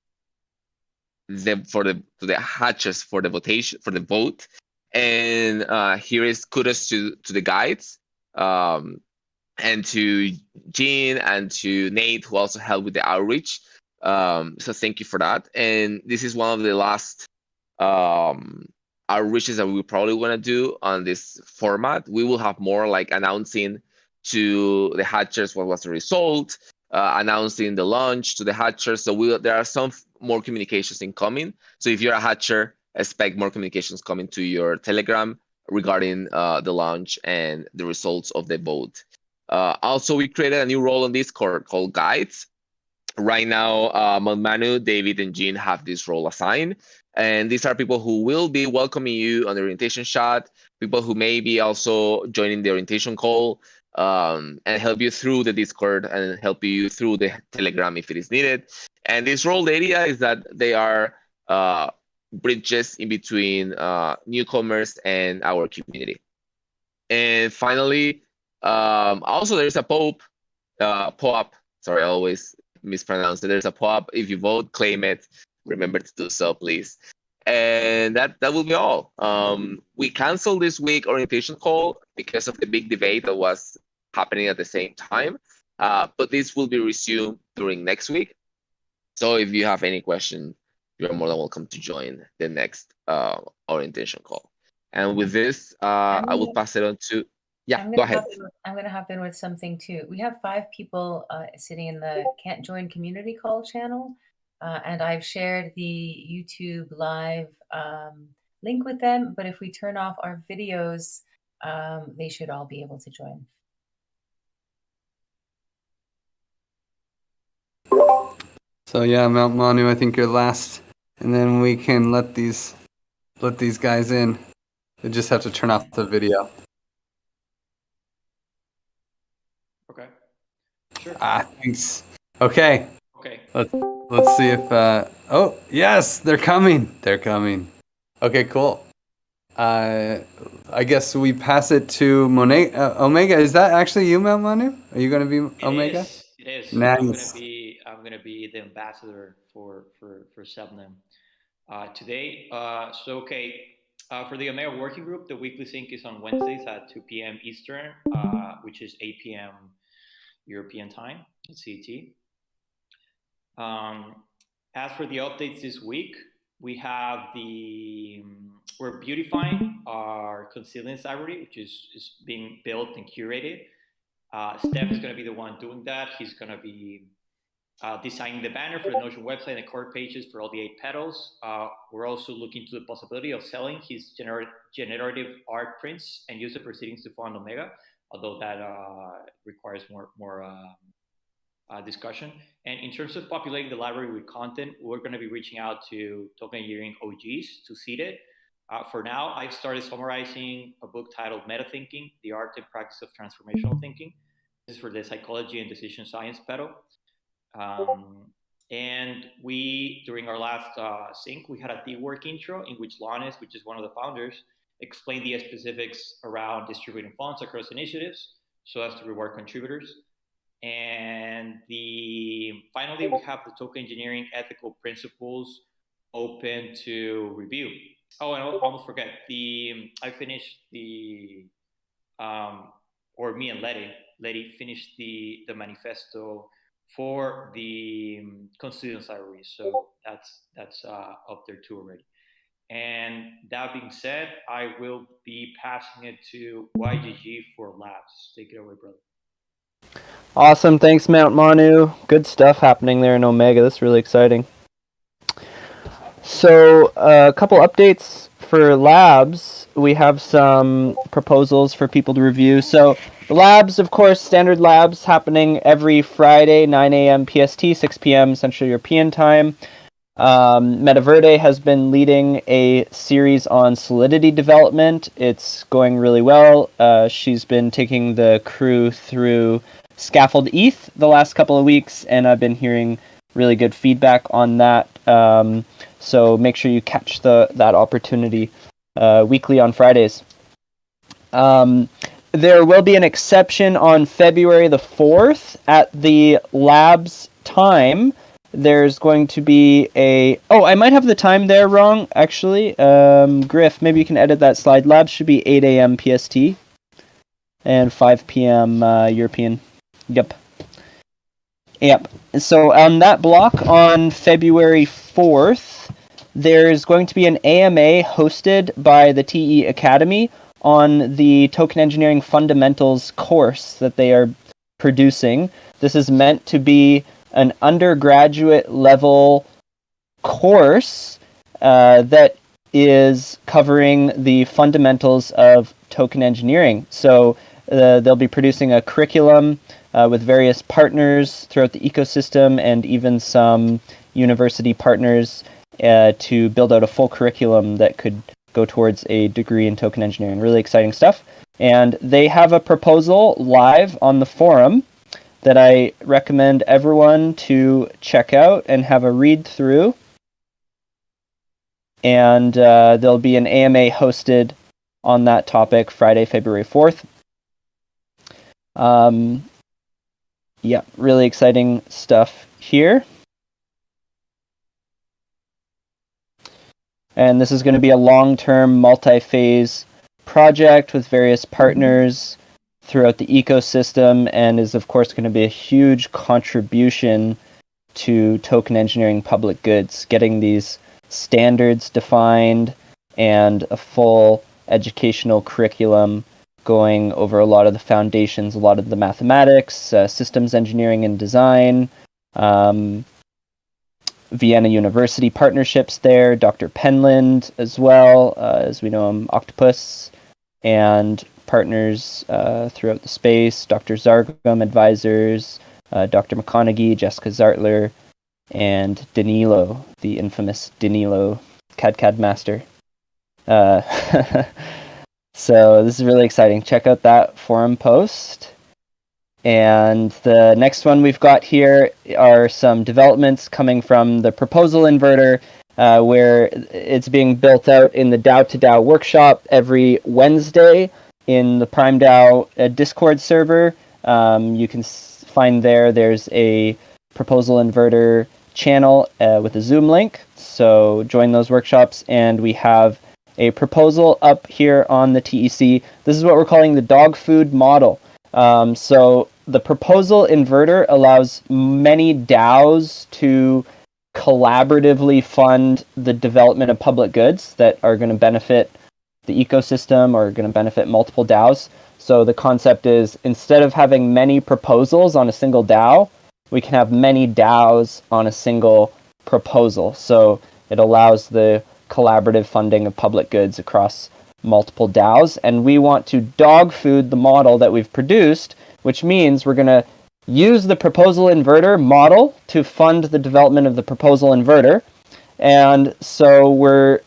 Speaker 6: hatches for the votation, for the vote. And here is kudos to the guides, and to Jean and to Nate, who also helped with the outreach. So thank you for that. And this is one of the last outreaches that we probably want to do on this format. We will have more like announcing to the hatchers what was the result, announcing the launch to the hatchers. So there are some more communications incoming. So if you're a hatcher, expect more communications coming to your Telegram regarding the launch and the results of the vote. Also, we created a new role on Discord called Guides. Right now, Manu, David, and Jean have this role assigned. And these are people who will be welcoming you on the orientation shot, people who may be also joining the orientation call, and help you through the Discord and help you through the Telegram if it is needed. And this role, the idea is that they are bridges in between newcomers and our community. And finally, also there's a POAP. Sorry, I always mispronounce it. There's a POAP. If you vote, claim it. Remember to do so, please. And that will be all. We canceled this week orientation call because of the big debate that was happening at the same time. But this will be resumed during next week. So if you have any question, you're more than welcome to join the next orientation call. And with this, I will pass it on to, go ahead.
Speaker 24: I'm going to hop in with something too. We have 5 people sitting in the Can't Join Community Call channel. And I've shared the YouTube live link with them. But if we turn off our videos, they should all be able to join.
Speaker 1: So yeah, Mount Manu, I think you're last, and then we can let these guys in. They just have to turn off the video.
Speaker 2: Okay. Sure.
Speaker 1: Thanks. Okay.
Speaker 2: Okay.
Speaker 1: Let's see if oh yes, they're coming. They're coming. Okay, cool. I guess we pass it to Omega. Is that actually you, Mount Manu? Are you going to be Omega?
Speaker 7: It is.
Speaker 1: Nice.
Speaker 7: I'm gonna be the ambassador for Sebnem today. So okay, for the Omega working group, the weekly sync is on Wednesdays at 2 p.m. Eastern, which is 8 p.m. European time, CET. As for the updates this week, we're beautifying our Consilience library, which is being built and curated. Steph is going to be the one doing that. He's going to be designing the banner for the Notion website and the core pages for all the 8 petals. We're also looking to the possibility of selling his generative art prints and use the proceedings to fund Omega, although that requires more discussion. And in terms of populating the library with content, we're going to be reaching out to token engineering OGs to seed it. For now, I've started summarizing a book titled Meta Thinking, The Art and Practice of Transformational Thinking. This is for the psychology and decision science petal. And during our last sync, we had a D-Work intro in which Lanes, which is one of the founders, explained the specifics around distributing funds across initiatives so as to reward contributors. And finally, we have the token engineering ethical principles open to review. Oh, and I almost forget, I finished or me and Letty finished the manifesto for the Constituents Library. So that's up there too already. And that being said, I will be passing it to YGG for labs. Take it away, brother.
Speaker 8: Awesome. Thanks, Mount Manu. Good stuff happening there in Omega. That's really exciting. So a couple updates for labs. We have some proposals for people to review. So the labs, of course, standard labs happening every Friday, 9 a.m. PST, 6 p.m. Central European Time. Metaverde has been leading a series on Solidity development. It's going really well. She's been taking the crew through Scaffold ETH the last couple of weeks, and I've been hearing really good feedback on that. So make sure you catch that opportunity weekly on Fridays. There will be an exception on February the 4th at the lab's time. There's going to be I might have the time there wrong, actually. Griff, maybe you can edit that slide. Labs should be 8 a.m. PST and 5 p.m. European. Yep. So on that block on February 4th, there's going to be an AMA hosted by the TE Academy on the Token Engineering Fundamentals course that they are producing. This is meant to be an undergraduate level course that is covering the fundamentals of token engineering. So they'll be producing a curriculum with various partners throughout the ecosystem and even some university partners to build out a full curriculum that could go towards a degree in token engineering. Really exciting stuff. And they have a proposal live on the forum that I recommend everyone to check out and have a read through. And there'll be an AMA hosted on that topic Friday, February 4th. Yeah, really exciting stuff here. And this is going to be a long-term, multi-phase project with various partners throughout the ecosystem, and is of course going to be a huge contribution to token engineering public goods, getting these standards defined and a full educational curriculum going over a lot of the foundations, a lot of the mathematics, systems engineering and design, Vienna University partnerships there, Dr. Penland as well, as we know him, Octopus, and partners throughout the space, Dr. Zargum advisors, Dr. McConaughey, Jessica Zartler, and Danilo, the infamous Danilo, CAD master. So this is really exciting. Check out that forum post. And the next one we've got here are some developments coming from the proposal inverter, where it's being built out in the DAO to DAO workshop every Wednesday in the Prime DAO Discord server. You can find there's a proposal inverter channel with a Zoom link. So join those workshops, and we have a proposal up here on the TEC. This is what we're calling the dog food model. So the proposal inverter allows many DAOs to collaboratively fund the development of public goods that are going to benefit the ecosystem or going to benefit multiple DAOs. So the concept is, instead of having many proposals on a single DAO, we can have many DAOs on a single proposal. So it allows the collaborative funding of public goods across multiple DAOs, and we want to dog food the model that we've produced, which means we're going to use the proposal inverter model to fund the development of the proposal inverter. And so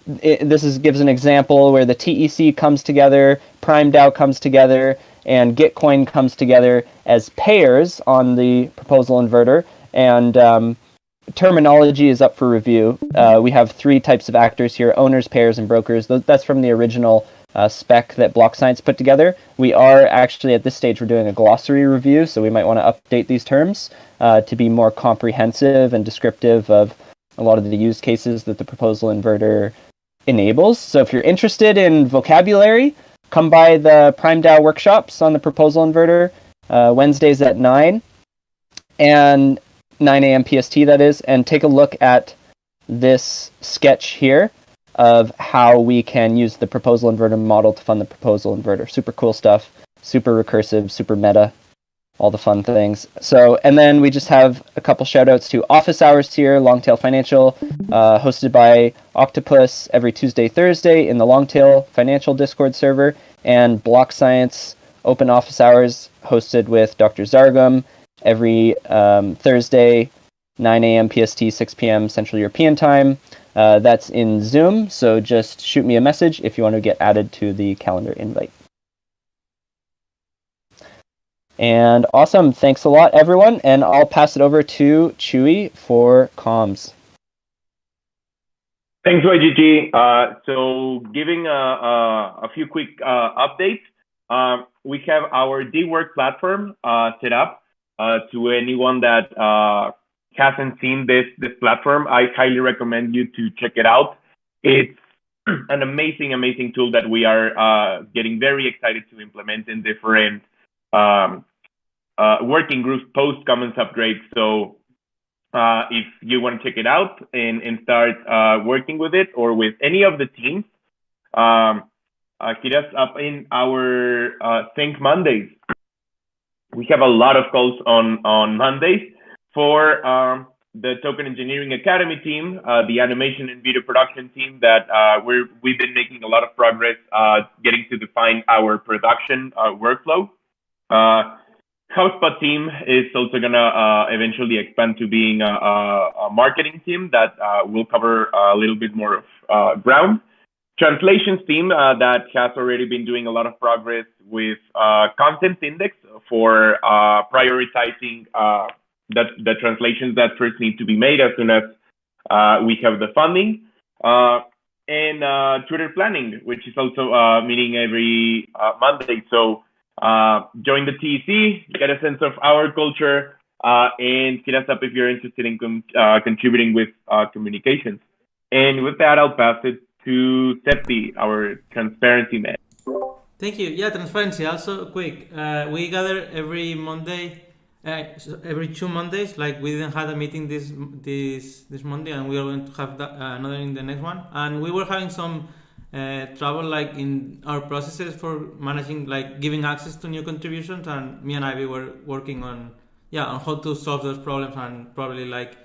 Speaker 8: this gives an example where the TEC comes together, Prime DAO comes together, and Gitcoin comes together as pairs on the proposal inverter, and terminology is up for review. We have three types of actors here: owners, pairs, and brokers. That's from the original spec that Block Science put together. We are actually, at this stage, we're doing a glossary review, so we might want to update these terms to be more comprehensive and descriptive of a lot of the use cases that the proposal inverter enables. So if you're interested in vocabulary, come by the Prime DAO workshops on the proposal inverter, Wednesdays at 9. and 9 a.m. PST, that is, and take a look at this sketch here of how we can use the proposal inverter model to fund the proposal inverter. Super cool stuff, super recursive, super meta, all the fun things. So, and then we just have a couple shout outs to office hours here, Longtail Financial, hosted by Octopus every Tuesday, Thursday in the Longtail Financial Discord server, and Block Science open office hours hosted with Dr. Zargum every Thursday, 9 a.m. PST, 6 p.m. Central European Time. That's in Zoom, so just shoot me a message if you want to get added to the calendar invite. And awesome, thanks a lot, everyone, and I'll pass it over to Chewy for comms.
Speaker 9: Thanks, YGG. So giving a few quick updates. We have our D-Work platform set up. To anyone that hasn't seen this platform, I highly recommend you to check it out. It's an amazing tool that we are getting very excited to implement in different working groups post Commons upgrade. So if you want to check it out and start working with it or with any of the teams, hit us up in our Think Mondays. We have a lot of calls on Mondays for the Token Engineering Academy team, the animation and video production team that we've been making a lot of progress getting to define our production workflow. HubSpot team is also gonna eventually expand to being a marketing team that will cover a little bit more of ground. Translations team that has already been doing a lot of progress with content index for prioritizing the translations that first need to be made as soon as we have the funding. And Twitter planning, which is also meeting every Monday. So join the TEC, get a sense of our culture, and hit us up if you're interested in contributing with communications. And with that, I'll pass it to Septi, our transparency man.
Speaker 16: Thank you. Yeah, transparency. Also, quick. We gather every Monday, every 2 Mondays. Like we didn't have a meeting this Monday, and we are going to have another in the next one. And we were having some trouble, like in our processes for managing, like giving access to new contributions. And me and Ivy were working on how to solve those problems, and probably like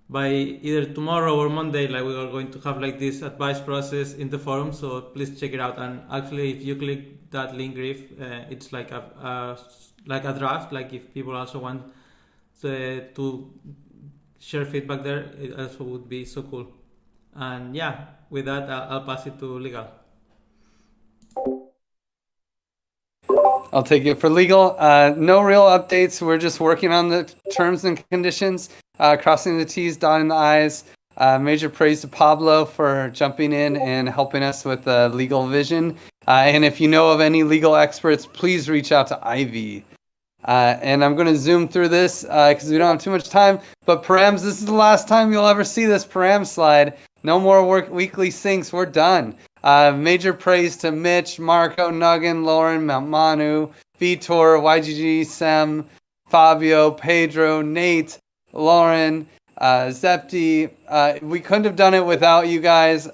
Speaker 16: by either tomorrow or Monday, like we are going to have like this advice process in the forum. So please check it out. And actually, if you click that link, Griff, it's like a draft. Like if people also want to share feedback there, it also would be so cool. And yeah, with that, I'll pass it to legal.
Speaker 1: I'll take it for legal. No real updates. We're just working on the terms and conditions, crossing the T's, dotting the I's. Major praise to Pablo for jumping in and helping us with the legal vision. And if you know of any legal experts, please reach out to Ivy. And I'm going to zoom through this because we don't have too much time. But Params, this is the last time you'll ever see this Params slide. No more weekly syncs. We're done. Major praise to Mitch, Marco, Nuggin, Lauren, Mount Manu, Vitor, YGG, Sem, Fabio, Pedro, Nate, Lauren, Zepti. We couldn't have done it without you guys.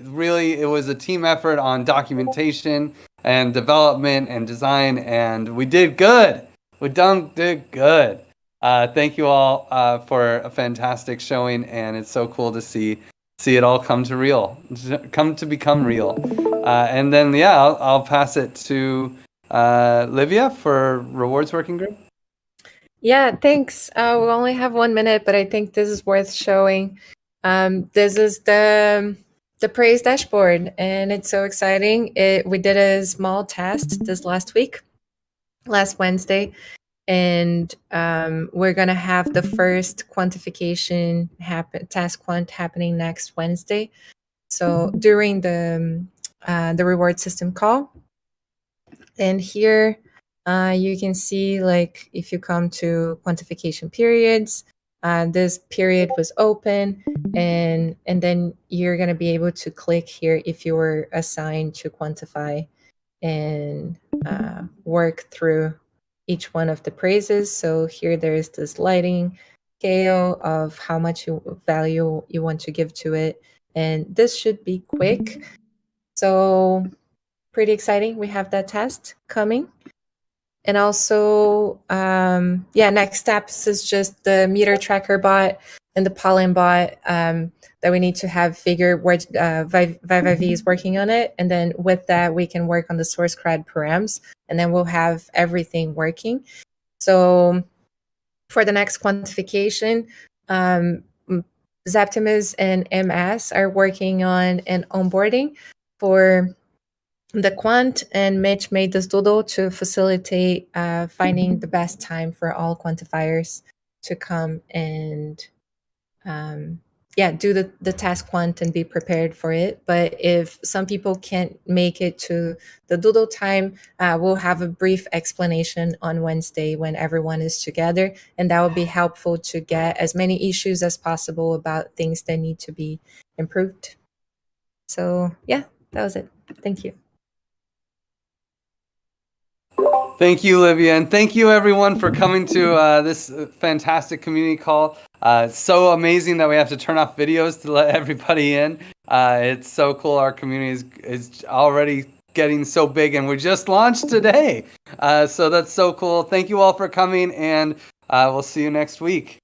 Speaker 1: Really, it was a team effort on documentation and development and design, and we did good. We did good. Thank you all for a fantastic showing, and it's so cool to see it all come to become real. And then I'll pass it to Livia for rewards working group.
Speaker 22: Yeah, thanks. We only have 1 minute, but I think this is worth showing. This is the praise dashboard, and it's so exciting. We did a small test this last Wednesday, and we're gonna have the first quantification task quant happening next Wednesday. So during the reward system call, and here you can see, like, if you come to quantification periods, this period was open, and then you're gonna be able to click here if you were assigned to quantify and work through each one of the praises. So here there is this sliding scale of how much value you want to give to it. And this should be quick. So pretty exciting. We have that test coming. And also, next steps is just the meter tracker bot and the pollen bot that we need to have figure where Vivav is working on it. And then with that, we can work on the source CRUD params, and then we'll have everything working. So for the next quantification, Zaptimus and MS are working on an onboarding for the quant, and Mitch made this doodle to facilitate finding the best time for all quantifiers to come and do the task quant and be prepared for it. But if some people can't make it to the doodle time, we'll have a brief explanation on Wednesday when everyone is together, and that will be helpful to get as many issues as possible about things that need to be improved. So yeah, that was it. Thank you.
Speaker 1: Thank you, Olivia, and thank you everyone for coming to this fantastic community call. It's so amazing that we have to turn off videos to let everybody in. It's so cool. Our community is already getting so big, and we just launched today. So that's so cool. Thank you all for coming, and we'll see you next week.